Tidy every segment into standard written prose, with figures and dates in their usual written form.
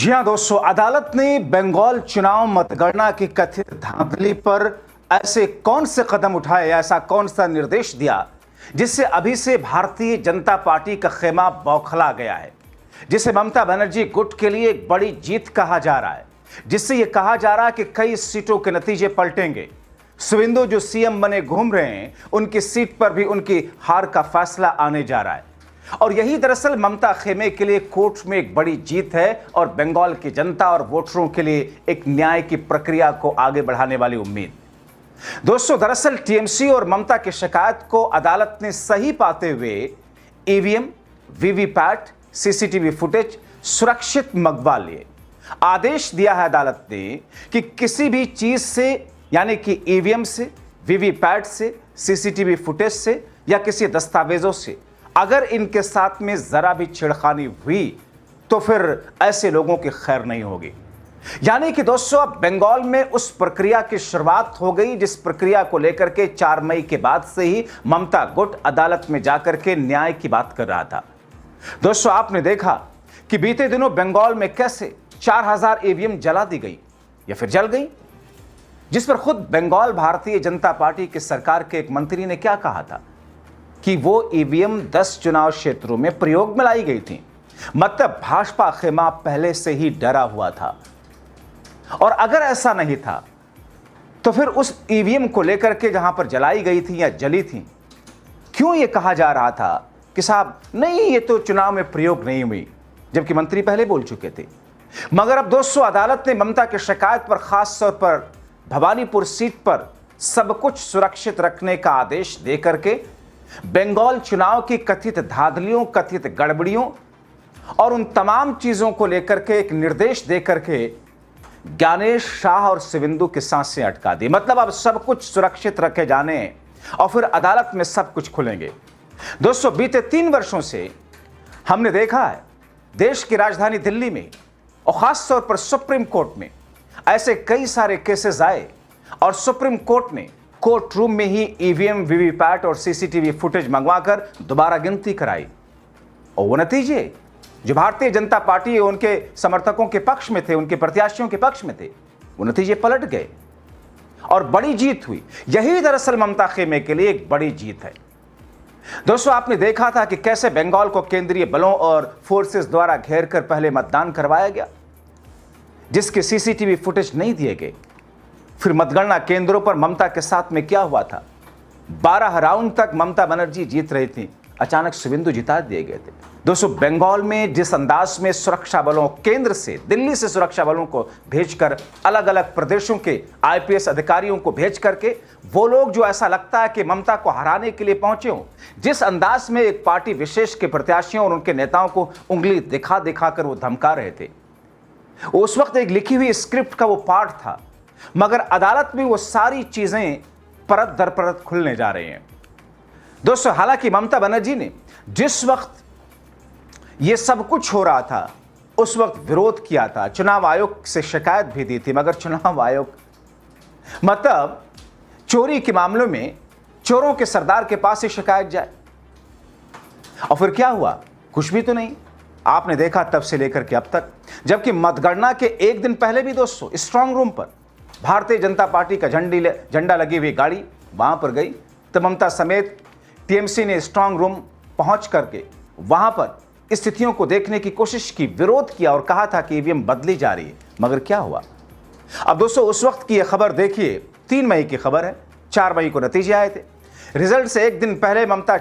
जी हां दोस्तों, अदालत ने बंगाल चुनाव मतगणना की कथित धांधली पर ऐसे कौन से कदम उठाए, ऐसा कौन सा निर्देश दिया जिससे अभी से भारतीय जनता पार्टी का खेमा बौखला गया है, जिसे ममता बनर्जी गुट के लिए एक बड़ी जीत कहा जा रहा है, जिससे यह कहा जा रहा है कि कई सीटों के नतीजे पलटेंगे। सुवेंदु जो सीएम बने घूम रहे हैं, उनकी सीट पर भी उनकी हार का फैसला आने जा रहा है। और यही दरअसल ममता खेमे के लिए कोर्ट में एक बड़ी जीत है और बंगाल की जनता और वोटरों के लिए एक न्याय की प्रक्रिया को आगे बढ़ाने वाली उम्मीद। दोस्तों, दरअसल टीएमसी और ममता की शिकायत को अदालत ने सही पाते हुए ईवीएम, वीवीपैट, सीसीटीवी फुटेज सुरक्षित मंगवा लिए। आदेश दिया है अदालत ने कि किसी भी चीज से, यानी कि ईवीएम से, वीवीपैट से, सीसीटीवी फुटेज से या किसी दस्तावेजों से अगर इनके साथ में जरा भी छेड़खानी हुई तो फिर ऐसे लोगों की खैर नहीं होगी। यानी कि दोस्तों, अब बंगाल में उस प्रक्रिया की शुरुआत हो गई जिस प्रक्रिया को लेकर के 4 मई के बाद से ही ममता गुट अदालत में जाकर के न्याय की बात कर रहा था। दोस्तों, आपने देखा कि बीते दिनों बंगाल में कैसे 4000 ईवीएम जला दी गई या फिर जल गई, जिस पर खुद बंगाल भारतीय जनता पार्टी की सरकार के एक मंत्री ने क्या कहा था कि वो ईवीएम 10 चुनाव क्षेत्रों में प्रयोग में लाई गई थी। मतलब भाजपा खेमा पहले से ही डरा हुआ था। और अगर ऐसा नहीं था तो फिर उस ईवीएम को लेकर के जहां पर जलाई गई थी या जली थी, क्यों यह कहा जा रहा था कि साहब नहीं, ये तो चुनाव में प्रयोग नहीं हुई, जबकि मंत्री पहले बोल चुके थे। मगर अब दोस्तों, अदालत ने ममता की शिकायत पर खास तौर पर भवानीपुर सीट पर सब कुछ सुरक्षित रखने का आदेश देकर के बंगाल चुनाव की कथित धांधलियों, कथित गड़बड़ियों और उन तमाम चीजों को लेकर के एक निर्देश देकर के ज्ञानेश शाह और सुवेंदु की सांसें अटका दी। मतलब अब सब कुछ सुरक्षित रखे जाने और फिर अदालत में सब कुछ खुलेंगे। दोस्तों, बीते 3 वर्षों से हमने देखा है देश की राजधानी दिल्ली में और खास तौर पर सुप्रीम कोर्ट में ऐसे कई सारे केसेस आए और सुप्रीम कोर्ट ने कोर्ट रूम में ही ईवीएम, वीवीपैट और सीसीटीवी फुटेज मंगवाकर दोबारा गिनती कराई और वो नतीजे जो भारतीय जनता पार्टी उनके समर्थकों के पक्ष में थे, उनके प्रत्याशियों के पक्ष में थे, वो नतीजे पलट गए और बड़ी जीत हुई। यही दरअसल ममता खेमे के लिए एक बड़ी जीत है। दोस्तों, आपने देखा था कि कैसे बंगाल को केंद्रीय बलों और फोर्सेस द्वारा घेर कर पहले मतदान करवाया गया, जिसके सीसीटीवी फुटेज नहीं दिए गए। फिर मतगणना केंद्रों पर ममता के साथ में क्या हुआ था, 12 राउंड तक ममता बनर्जी जीत रही थी, अचानक सुवेंदु जिता दिए गए थे। दोस्तों, बंगाल में जिस अंदाज में सुरक्षा बलों, केंद्र से, दिल्ली से सुरक्षा बलों को भेजकर अलग अलग प्रदेशों के आईपीएस अधिकारियों को भेज करके वो लोग जो ऐसा लगता है कि ममता को हराने के लिए पहुंचे हों, जिस अंदाज में एक पार्टी विशेष के प्रत्याशियों और उनके नेताओं को उंगली दिखा दिखाकर वो धमका रहे थे, उस वक्त एक लिखी हुई स्क्रिप्ट का वो पार्ट था। मगर अदालत में वो सारी चीजें परत दर परत खुलने जा रही हैं। दोस्तों, हालांकि ममता बनर्जी ने जिस वक्त ये सब कुछ हो रहा था उस वक्त विरोध किया था, चुनाव आयोग से शिकायत भी दी थी, मगर चुनाव आयोग मतलब चोरी के मामलों में चोरों के सरदार के पास ही शिकायत जाए। और फिर क्या हुआ, कुछ भी तो नहीं। आपने देखा तब से लेकर के अब तक, जबकि मतगणना के एक दिन पहले भी दोस्तों स्ट्रांग रूम पर भारतीय जनता पार्टी का झंडा लगी हुई गाड़ी वहां पर गई, तो ममता समेत टीएमसी ने स्ट्रांग रूम पहुंच करके वहां पर स्थितियों को देखने की कोशिश की, विरोध किया और कहा था कि ईवीएम बदली जा रही है। मगर क्या हुआ? अब दोस्तों, उस वक्त की यह खबर देखिए, 3 मई की खबर है। 4 मई को नतीजे आए थे। रिजल्ट से एक दिन पहले ममता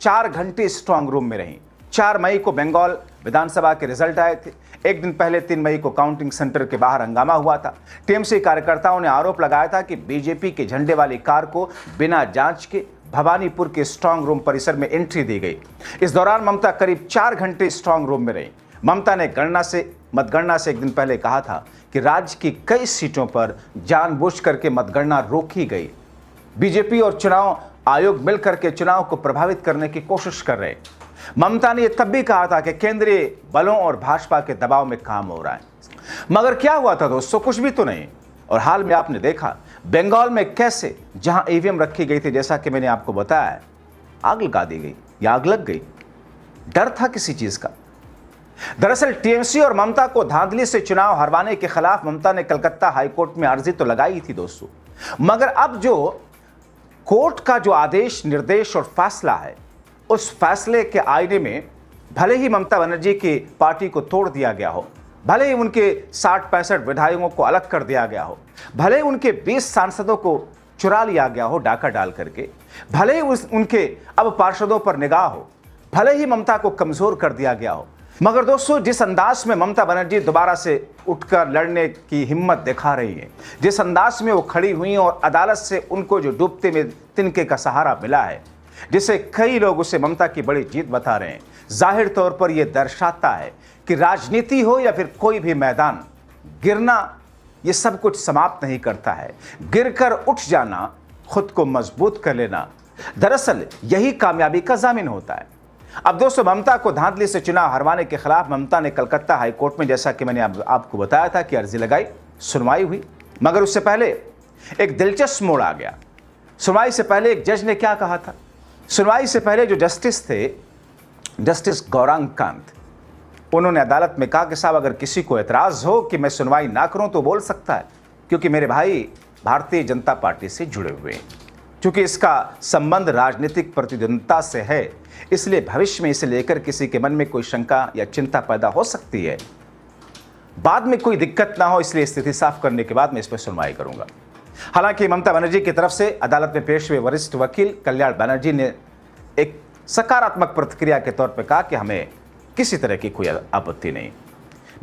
4 घंटे स्ट्रांग रूम में रही। 4 मई को बंगाल विधानसभा के रिजल्ट आए थे। एक दिन पहले 3 मई को काउंटिंग सेंटर के बाहर हंगामा हुआ था। टीएमसी कार्यकर्ताओं ने आरोप लगाया था कि बीजेपी के झंडे वाली कार को बिना जांच के भवानीपुर के स्ट्रांग रूम परिसर में एंट्री दी गई। इस दौरान ममता करीब 4 घंटे स्ट्रांग रूम में रही। ममता ने मतगणना से एक दिन पहले कहा था कि राज्य की कई सीटों पर जानबूझ करके मतगणना रोकी गई। बीजेपी और चुनाव आयोग मिलकर के चुनाव को प्रभावित करने की कोशिश कर रहे। ममता ने यह तब भी कहा था कि केंद्रीय बलों और भाजपा के दबाव में काम हो रहा है। मगर क्या हुआ था दोस्तों, कुछ भी तो नहीं। और हाल में आपने देखा बंगाल में कैसे जहां ईवीएम रखी गई थी, जैसा कि मैंने आपको बताया, आग लगा दी गई या आग लग गई। डर था किसी चीज का। दरअसल टीएमसी और ममता को धांधली से चुनाव हरवाने के खिलाफ ममता ने कलकत्ता हाईकोर्ट में अर्जी तो लगाई थी दोस्तों, मगर अब जो कोर्ट का जो आदेश, निर्देश और फैसला है, उस फैसले के आईने में भले ही ममता बनर्जी की पार्टी को तोड़ दिया गया हो, भले ही उनके 60-65 विधायकों को अलग कर दिया गया हो, भले ही उनके 20 सांसदों को चुरा लिया गया हो डाका डाल करके, भले ही उनके अब पार्षदों पर निगाह हो, भले ही ममता को कमजोर कर दिया गया हो, मगर दोस्तों जिस अंदाज में ममता बनर्जी दोबारा से उठकर लड़ने की हिम्मत दिखा रही है, जिस अंदाज में वो खड़ी हुई और अदालत से उनको जो डूबते में तिनके का सहारा मिला है, जिसे कई लोग उसे ममता की बड़ी जीत बता रहे हैं, जाहिर तौर पर यह दर्शाता है कि राजनीति हो या फिर कोई भी मैदान, गिरना ये सब कुछ समाप्त नहीं करता है। गिरकर उठ जाना, खुद को मजबूत कर लेना, दरअसल यही कामयाबी का जामिन होता है। अब दोस्तों ममता को धांधली से चुनाव हरवाने के खिलाफ ममता ने कलकत्ता हाईकोर्ट में, जैसा कि मैंने आपको बताया था, कि अर्जी लगाई, सुनवाई हुई, मगर उससे पहले एक दिलचस्प मोड़ आ गया। सुनवाई से पहले एक जज ने क्या कहा था? सुनवाई से पहले जो जस्टिस थे, जस्टिस गौरांग कांत, उन्होंने अदालत में कहा कि साहब अगर किसी को एतराज हो कि मैं सुनवाई ना करूं तो बोल सकता है, क्योंकि मेरे भाई भारतीय जनता पार्टी से जुड़े हुए हैं, क्योंकि इसका संबंध राजनीतिक प्रतिद्वंद्विता से है, इसलिए भविष्य में इसे लेकर किसी के मन में कोई शंका या चिंता पैदा हो सकती है, बाद में कोई दिक्कत ना हो, इसलिए स्थिति साफ करने के बाद मैं इस पर सुनवाई करूंगा। हालांकि ममता बनर्जी की तरफ से अदालत में पेश हुए वरिष्ठ वकील कल्याण बनर्जी ने एक सकारात्मक प्रतिक्रिया के तौर पर कहा कि हमें किसी तरह की कोई आपत्ति नहीं,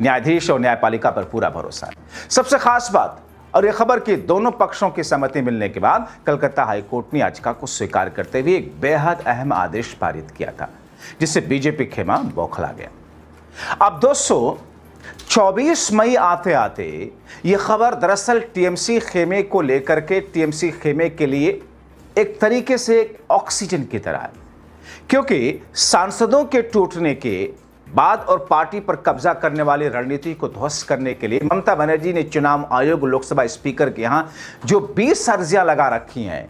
न्यायाधीश और न्यायपालिका पर पूरा भरोसा है। सबसे खास बात और यह खबर कि दोनों पक्षों की सहमति मिलने के बाद कलकत्ता हाईकोर्ट ने याचिका को स्वीकार करते हुए एक बेहद अहम आदेश पारित किया था, जिससे बीजेपी खेमा बौखला गया। अब दोस्तों 24 मई आते आते यह खबर दरअसल टीएमसी खेमे को लेकर के, टीएमसी खेमे के लिए एक तरीके से एक ऑक्सीजन की तरह है, क्योंकि सांसदों के टूटने के बाद और पार्टी पर कब्जा करने वाली रणनीति को ध्वस्त करने के लिए ममता बनर्जी ने चुनाव आयोग, लोकसभा स्पीकर के यहां जो 20 अर्जियां लगा रखी हैं,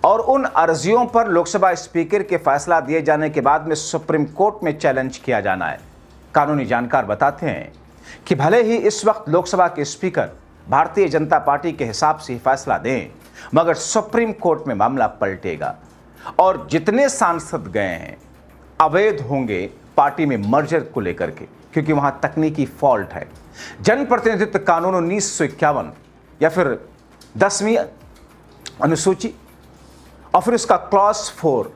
और उन अर्जियों पर लोकसभा स्पीकर के फैसला दिए जाने के बाद में सुप्रीम कोर्ट में चैलेंज किया जाना है। कानूनी जानकार बताते हैं कि भले ही इस वक्त लोकसभा के स्पीकर भारतीय जनता पार्टी के हिसाब से ही फैसला दें, मगर सुप्रीम कोर्ट में मामला पलटेगा और जितने सांसद गए हैं अवैध होंगे पार्टी में मर्जर को लेकर के, क्योंकि वहां तकनीकी फॉल्ट है। जनप्रतिनिधित्व कानून 1951 या फिर 10वीं अनुसूची और फिर उसका क्लॉज 4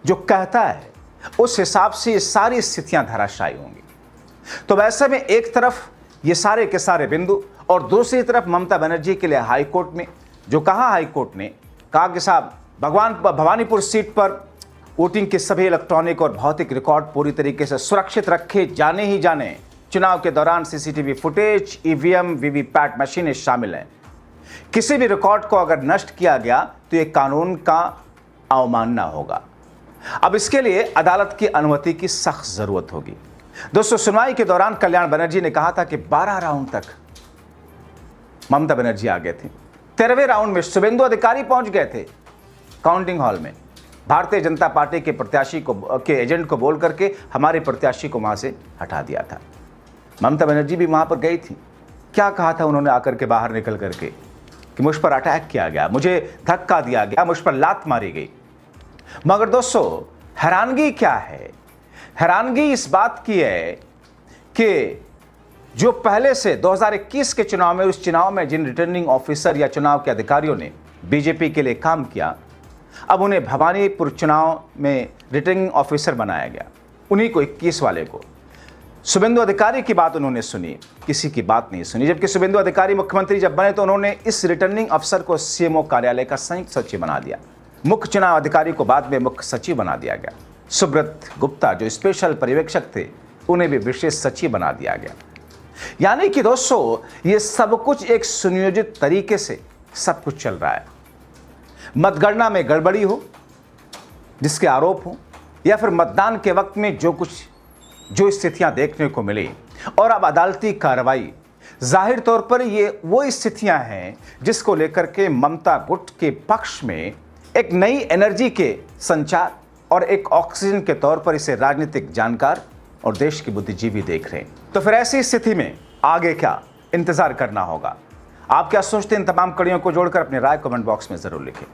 जो कहता है, उस हिसाब से ये सारी स्थितियां धराशायी होंगी। तो वैसे में एक तरफ ये सारे के सारे बिंदु और दूसरी तरफ ममता बनर्जी के लिए हाईकोर्ट में जो कहा, हाईकोर्ट ने कहा कि साहब भवानीपुर सीट पर वोटिंग के सभी इलेक्ट्रॉनिक और भौतिक रिकॉर्ड पूरी तरीके से सुरक्षित रखे जाने ही जाने। चुनाव के दौरान सीसीटीवी फुटेज, ईवीएम, वीवीपैट मशीनें शामिल हैं। किसी भी रिकॉर्ड को अगर नष्ट किया गया तो यह कानून का अवमानना होगा। अब इसके लिए अदालत की अनुमति की सख्त जरूरत होगी। दोस्तों सुनवाई के दौरान कल्याण बनर्जी ने कहा था कि 12 राउंड तक ममता बनर्जी आ गए थे। 13वें राउंड में शुभेंदु अधिकारी पहुंच गए थे काउंटिंग हॉल में, भारतीय जनता पार्टी के प्रत्याशी के एजेंट को बोल करके हमारे प्रत्याशी को वहां से हटा दिया था। ममता बनर्जी भी वहां पर गई थी। क्या कहा था उन्होंने आकर के बाहर निकल करके कि मुझ पर अटैक किया गया, मुझे धक्का दिया गया, मुझ पर लात मारी गई। मगर दोस्तों हैरानगी क्या है? हैरानगी इस बात की है कि जो पहले से 2021 के चुनाव में, उस चुनाव में जिन रिटर्निंग ऑफिसर या चुनाव के अधिकारियों ने बीजेपी के लिए काम किया, अब उन्हें भवानीपुर चुनाव में रिटर्निंग ऑफिसर बनाया गया। उन्हीं को 21 वाले को शुभेंदु अधिकारी की बात उन्होंने सुनी, किसी की बात नहीं सुनी। जबकि शुभेंदु अधिकारी मुख्यमंत्री जब बने तो उन्होंने इस रिटर्निंग अफसर को सीएमओ कार्यालय का संयुक्त सचिव बना दिया। मुख्य चुनाव अधिकारी को बाद में मुख्य सचिव बना दिया गया। सुब्रत गुप्ता जो स्पेशल पर्यवेक्षक थे, उन्हें भी विशेष सचिव बना दिया गया। यानी कि दोस्तों ये सब कुछ एक सुनियोजित तरीके से सब कुछ चल रहा है। मतगणना में गड़बड़ी हो जिसके आरोप हो, या फिर मतदान के वक्त में जो स्थितियां देखने को मिली, और अब अदालती कार्रवाई, जाहिर तौर पर ये वो स्थितियां हैं जिसको लेकर के ममता गुट के पक्ष में एक नई एनर्जी के संचार और एक ऑक्सीजन के तौर पर इसे राजनीतिक जानकार और देश के बुद्धिजीवी देख रहे हैं। तो फिर ऐसी स्थिति में आगे क्या इंतजार करना होगा? आप क्या सोचते हैं? इन तमाम कड़ियों को जोड़कर अपनी राय कमेंट बॉक्स में जरूर लिखें।